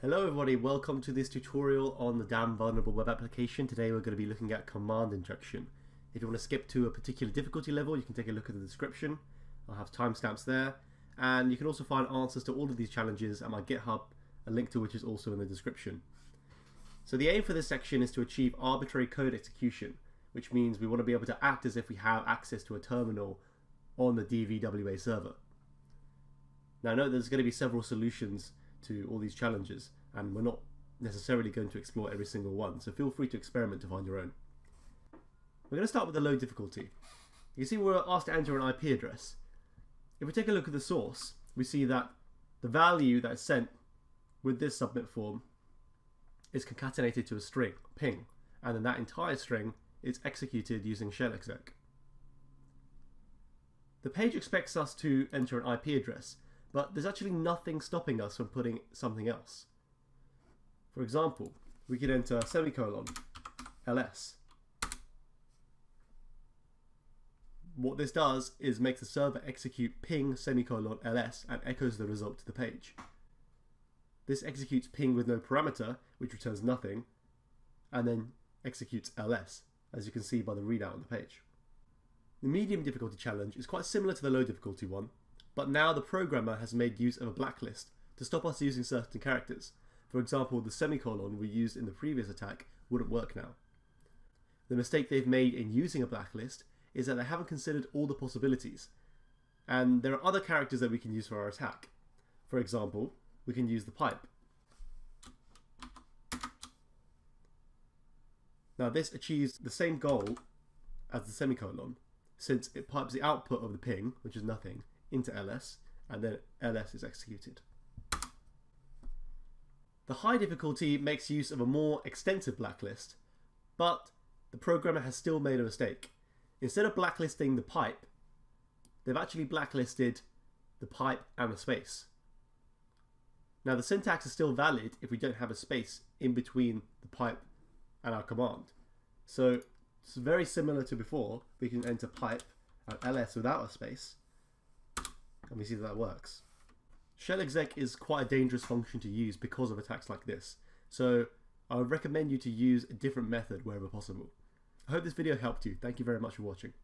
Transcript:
Hello everybody, welcome to this tutorial on the Damn Vulnerable Web Application. Today we're going to be looking at command injection. If you want to skip to a particular difficulty level, you can take a look at the description. I'll have timestamps there. And you can also find answers to all of these challenges at my GitHub, a link to which is also in the description. So the aim for this section is to achieve arbitrary code execution, which means we want to be able to act as if we have access to a terminal on the DVWA server. Now note there's going to be several solutions to all these challenges, and we're not necessarily going to explore every single one, so feel free to experiment to find your own. We're going to start with the low difficulty. You see we're asked to enter an IP address. If we take a look at the source, we see that the value that's sent with this submit form is concatenated to a string, ping, and then that entire string is executed using shell exec. The page expects us to enter an IP address, but there's actually nothing stopping us from putting something else. For example, we could enter semicolon ls. What this does is make the server execute ping semicolon ls and echoes the result to the page. This executes ping with no parameter, which returns nothing, and then executes ls, as you can see by the readout on the page. The medium difficulty challenge is quite similar to the low difficulty one, but now the programmer has made use of a blacklist to stop us using certain characters. For example, the semicolon we used in the previous attack wouldn't work now. The mistake they've made in using a blacklist is that they haven't considered all the possibilities. And there are other characters that we can use for our attack. For example, we can use the pipe. Now this achieves the same goal as the semicolon, since it pipes the output of the ping, which is nothing, into ls, and then ls is executed. The high difficulty makes use of a more extensive blacklist, but the programmer has still made a mistake. Instead of blacklisting the pipe, they've actually blacklisted the pipe and the space. Now the syntax is still valid if we don't have a space in between the pipe and our command. So it's very similar to before. We can enter pipe and ls without a space, and we see that works. Shell exec is quite a dangerous function to use because of attacks like this, so I would recommend you to use a different method wherever possible. I hope this video helped you. Thank you very much for watching.